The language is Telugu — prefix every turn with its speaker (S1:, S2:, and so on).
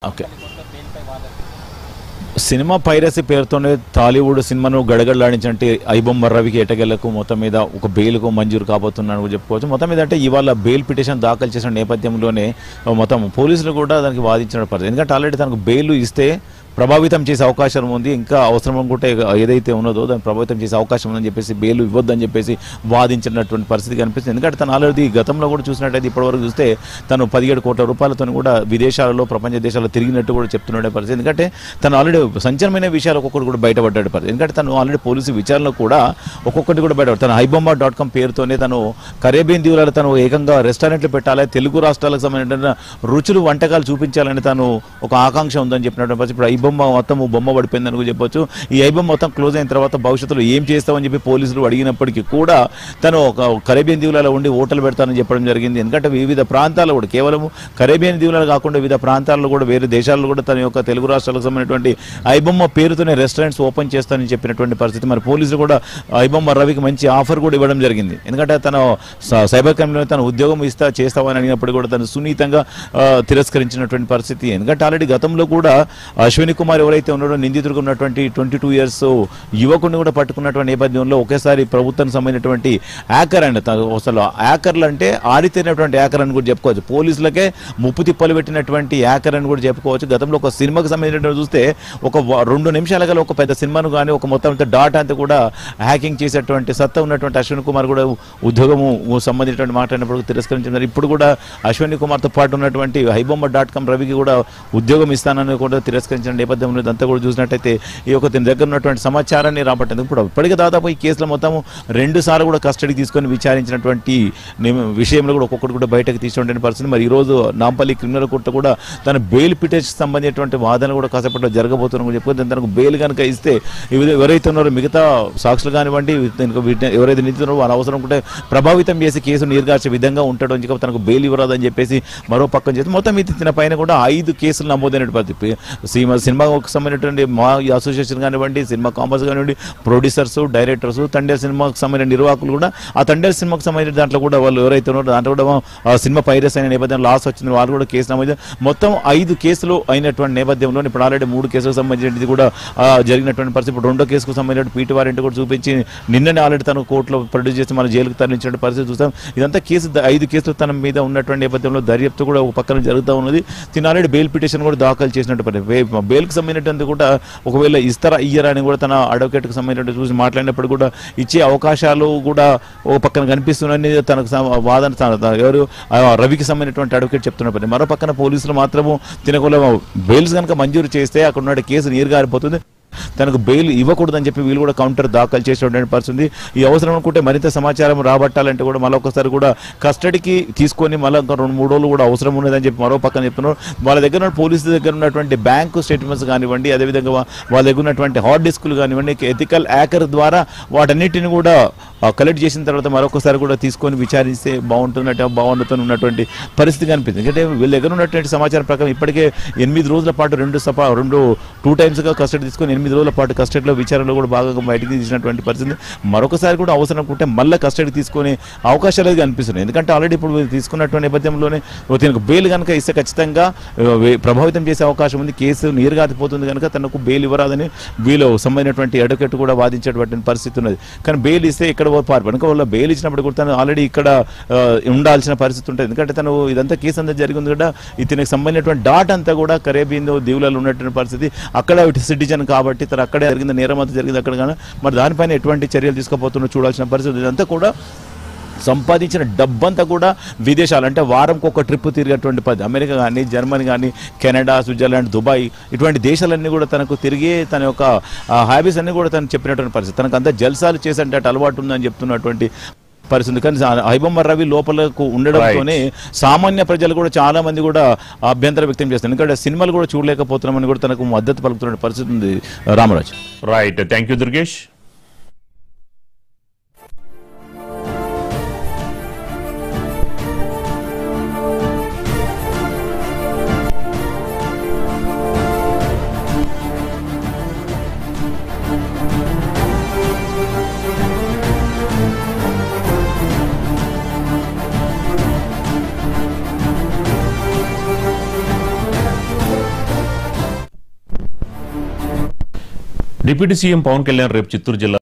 S1: ఓకే. సినిమా పైరసీ పేరుతోనే టాలీవుడ్ సినిమాను గడగడలాడించంటే ఐబొమ్మ రవికి ఎటగెళ్లకు మొత్తం మీద ఒక బెయిల్కు మంజూరు కాబోతున్నాను చెప్పుకోవచ్చు. మొత్తం మీద అంటే ఇవాళ బెయిల్ పిటిషన్ దాఖలు చేసిన నేపథ్యంలోనే మొత్తం పోలీసులు కూడా దానికి వాదించిన పరిస్థితి. ఎందుకంటే ఆల్రెడీ తనకు బెయిల్ ఇస్తే ప్రభావితం చేసే అవకాశం ఉంది, ఇంకా అవసరం అనుకుంటే ఏదైతే ఉన్నదో దాన్ని ప్రభావితం చేసే అవకాశం ఉందని చెప్పేసి బెయిల్ ఇవ్వద్దని చెప్పేసి వాదించినటువంటి పరిస్థితి కనిపిస్తుంది. ఎందుకంటే తను ఆల్రెడీ గతంలో కూడా చూసినట్టయితే ఇప్పటివరకు చూస్తే తను 17 కోట్ల రూపాయలతో కూడా విదేశాలలో ప్రపంచ దేశాల్లో తిరిగినట్టు కూడా చెప్తున్న పరిస్థితి. ఎందుకంటే తను ఆల్రెడీ సంచలనమైన విషయాలు ఒక్కొక్కటి కూడా బయటపడ్డాడు పరిస్థితి. ఎందుకంటే తను ఆల్రెడీ పోలీసు విచారణలో కూడా ఒక్కొక్కటి కూడా బయటపడ్డాడు. తను ibomma.com పేరుతోనే తను కరేబియన్ దీవులలో తను ఏకంగా రెస్టారెంట్లు పెట్టాలి, తెలుగు రాష్ట్రాలకు సంబంధించిన రుచులు వంటకాలు చూపించాలని తను ఒక ఆకాంక్ష ఉందని చెప్పినటువంటి పరిస్థితి. ఇప్పుడు ఐబొమ్మ మొత్తం బొమ్మ పడిపోయిందని కూడా చెప్పొచ్చు. ఈ ఐబొమ్మ మొత్తం క్లోజ్ అయిన తర్వాత భవిష్యత్తులో ఏం చేస్తామని చెప్పి పోలీసులు అడిగినప్పటికీ కూడా తను ఒక కరేబియన్ దీవులలో ఉండి హోటల్ పెడతానని చెప్పడం జరిగింది. ఎందుకంటే వివిధ ప్రాంతాల్లో కూడా కేవలం కరేబియన్ దీవులలో కాకుండా వివిధ ప్రాంతాల్లో కూడా వేరే దేశాల్లో కూడా తన యొక్క తెలుగు రాష్ట్రాలకు సంబంధించినటువంటి ఐబొమ్మ పేరుతోనే రెస్టారెంట్స్ ఓపెన్ చేస్తానని చెప్పినటువంటి పరిస్థితి. మరి పోలీసులు కూడా ఐబొమ్మ రవికి మంచి ఆఫర్ కూడా ఇవ్వడం జరిగింది. ఎందుకంటే తను సైబర్ క్రైమ్లో తన ఉద్యోగం చేస్తామని అడిగినప్పుడు కూడా తను సున్నితంగా తిరస్కరించినటువంటి పరిస్థితి. ఎందుకంటే ఆల్రెడీ గతంలో కూడా అశ్విని కుమార్ ఎవరైతే ఉన్నాడో నిందితుడిగా ఉన్నటువంటి 22 years యువకుడిని కూడా పట్టుకున్నటువంటి నేపథ్యంలో ఒకేసారి ప్రభుత్వానికి సంబంధించినటువంటి హ్యాకర్ అండి. అసలు హ్యాకర్లు అంటే ఆడితేనటువంటి హ్యాకర్ అని కూడా చెప్పుకోవచ్చు. పోలీసులకే ముప్పు తిప్పలు పెట్టినటువంటి హ్యాకర్ అని కూడా చెప్పుకోవచ్చు. గతంలో ఒక సినిమాకి సంబంధించినటువంటి చూస్తే ఒక 2 నిమిషాల గల ఒక పెద్ద సినిమాను కానీ ఒక మొత్తం డాటా అంతా కూడా హ్యాకింగ్ చేసేటువంటి సత్తా ఉన్నటువంటి అశ్విని కుమార్ కూడా ఉద్యోగము సంబంధించినటువంటి మాట్లాడినప్పుడు తిరస్కరించారు. ఇప్పుడు కూడా అశ్విని కుమార్తో పాటు ఉన్నటువంటి ibomma.com రవికి కూడా ఉద్యోగం ఇస్తానని కూడా తిరస్కరించిన నేపథ్యంలో ఇదంతా కూడా చూసినట్టయితే ఈ యొక్క తన దగ్గర ఉన్నటువంటి సమాచారాన్ని రాబట్టేందుకు ఇప్పుడు ఇప్పటికే దాదాపు ఈ కేసులో మొత్తం 2 సార్లు కూడా కస్టడీకి తీసుకొని విచారించినటువంటి విషయంలో కూడా ఒక్కొక్కటి కూడా బయటకు తీసుకునే పరిస్థితి. మరి ఈరోజు నాంపల్లి క్రిమినల్ కోర్టు కూడా తన బెయిల్ పిటిషన్ సంబంధించినటువంటి వాదన కూడా కాసేపట్లో జరగబోతున్నామని చెప్పుకోవచ్చు. తనకు బెయిల్ కనుక ఇస్తే ఎవరైతే ఉన్నారో మిగతా సాక్షులు కానివ్వండి ఎవరైతే నిందితున్నారో వాళ్ళ అవసరం ఉంటే ప్రభావితం చేసి కేసు నీరుగార్చే విధంగా ఉంటాడు అని చెప్పి తనకు బెయిల్ ఇవ్వరాదని చెప్పేసి మరో పక్కన చేసి మొత్తం తన పైన కూడా 5 కేసులు నమోదైన పరిస్థితి. సినిమాకు సంబంధించినటువంటి మా అసోసియేషన్ కానివ్వండి, సినిమా కాంపస్ కానివ్వండి, ప్రొడ్యూసర్స్, డైరెక్టర్స్, తండేల్ సినిమాకు సంబంధించిన నిర్వాహకులు కూడా ఆ తండేల్ సినిమాకు సంబంధించిన దాంట్లో కూడా వాళ్ళు ఎవరైతే ఉన్నారో దాంట్లో కూడా సినిమా పైరస్ అయిన నేపథ్యంలో లాస్ వచ్చింది, వాళ్ళు కూడా కేసు నమోదు మొత్తం 5 కేసులు అయినటువంటి నేపథ్యంలో ఇప్పుడు ఆల్రెడీ 3 కేసులకు సంబంధించినది కూడా జరిగినటువంటి పరిస్థితి. ఇప్పుడు 2వ కేసుకు సంబంధించిన పీటీ వారెంట్ కూడా చూపించి నిన్ననే ఆల్రెడీ తన కోర్టులో ప్రొడ్యూస్ చేసి మన జైలుకు తరలించిన పరిస్థితి చూస్తాం. ఇదంతా 5 కేసులు తన మీద ఉన్నటువంటి నేపథ్యంలో దర్యాప్తు కూడా ఒక పక్కన జరుగుతూ ఉన్నది. తిన ఆల్రెడీ బెయిల్ పిటిషన్ కూడా దాఖలు చేసినట్టు బెయిల్కి సంబంధించినది కూడా ఒకవేళ ఇస్తారా ఇయ్యరా అని కూడా తన అడ్వకేట్కి సంబంధించిన చూసి మాట్లాడినప్పుడు కూడా ఇచ్చే అవకాశాలు కూడా ఓ పక్కన కనిపిస్తున్నాయని తనకు వాదన ఎవరు రవికి సంబంధించినటువంటి అడ్వకేట్ చెప్తున్నప్పుడు మరో పక్కన పోలీసులు మాత్రము తినకుండా బెయిల్స్ కనుక మంజూరు చేస్తే అక్కడ ఉన్న కేసు నీరుగారిపోతుంది, తనకు బెయిల్ ఇవ్వకూడదని చెప్పి వీళ్ళు కూడా కౌంటర్ దాఖలు చేసినటువంటి పరిస్థితి. ఈ అవసరం అనుకుంటే మరింత సమాచారం రాబట్టాలంటే కూడా మరొకసారి కూడా కస్టడీకి తీసుకొని మళ్ళీ 2-3 రోజులు కూడా అవసరం ఉన్నదని చెప్పి మరో పక్కన చెప్తున్నారు. వాళ్ళ దగ్గర ఉన్న పోలీసుల దగ్గర ఉన్నటువంటి బ్యాంకు స్టేట్మెంట్స్ కానివ్వండి, అదేవిధంగా వాళ్ళ దగ్గర ఉన్నటువంటి హార్డ్ డిస్కులు కానివ్వండి, ఎథికల్ హ్యాకర్ ద్వారా వాటన్నిటిని కూడా కలెక్ట్ చేసిన తర్వాత మరొకసారి కూడా తీసుకొని విచారిస్తే బాగుండుతో ఉన్నటువంటి పరిస్థితి కనిపిస్తుంది. ఎందుకంటే వీళ్ళ దగ్గర ఉన్నటువంటి సమాచారం ప్రకారం ఇప్పటికే 8 రోజుల పాటు 2 టైమ్స్గా కస్టడీ తీసుకొని 8 రోజుల పాటు కస్టడీలో విచారణలో కూడా బాగా బయటకు తీసినటువంటి పరిస్థితి. మరొకసారి కూడా అవసరం అనుకుంటే మళ్ళీ కస్టడీ తీసుకునే అవకాశాలు కనిపిస్తున్నాయి. ఎందుకంటే ఆల్రెడీ ఇప్పుడు తీసుకున్నటువంటి నేపథ్యంలోనే తనకు బెయిల్ కనుక ఇస్తే ఖచ్చితంగా ప్రభావితం చేసే అవకాశం ఉంది, కేసు నీరుగారిపోతుంది కనుక తనకు బెయిల్ ఇవ్వరాదని వీళ్ళు సంబంధించినటువంటి అడ్వకేట్ కూడా వాదించేటువంటి పరిస్థితి ఉన్నది. కానీ బెయిల్ ఇస్తే ఇక్కడ కనుక వాళ్ళ బెయిల్ ఇచ్చినప్పుడు కూడా తను ఆల్రెడీ ఇక్కడ ఉండాల్సిన పరిస్థితి ఉంటుంది. ఎందుకంటే తను ఇదంతా కేసు అంతా జరిగింది కూడా ఇతనికి సంబంధించినటువంటి డాట్ అంతా కూడా కరేబియన్ దీవులలో ఉన్నటువంటి పరిస్థితి. అక్కడ సిటిజన్ కాబట్టి తను అక్కడే జరిగింది, నేరం అంతా జరిగింది అక్కడ కానీ మరి దానిపైన ఎటువంటి చర్యలు తీసుకోబోతున్నా చూడాల్సిన పరిస్థితి. ఇదంతా కూడా సంపాదించిన డబ్బంతా కూడా విదేశాలు అంటే వారంకి ఒక ట్రిప్ తిరిగేటువంటి అమెరికా కానీ, జర్మనీ కానీ, కెనడా, స్విట్జర్లాండ్, దుబాయ్ ఇటువంటి దేశాలన్నీ కూడా తనకు తిరిగి తన యొక్క హ్యాబీస్ అన్నీ కూడా తను చెప్పినటువంటి పరిస్థితి. తనకు అంతా జల్సాలు చేసే అలవాటు ఉందని చెప్తున్నటువంటి పరిస్థితి. కానీ ఐబొమ్మ రవి లోపలకు ఉండడంతోనే సామాన్య ప్రజలు కూడా చాలా మంది కూడా అభ్యంతరం వ్యక్తం చేస్తారు. ఎందుకంటే సినిమాలు కూడా చూడలేకపోతున్నామని కూడా తనకు మద్దతు పలుకుతున్న పరిస్థితి ఉంది. Ramaraj.
S2: Right, thank you Durgesh. Deputy CM Pawan Kalyan రేపు చిత్తూరు జిల్లా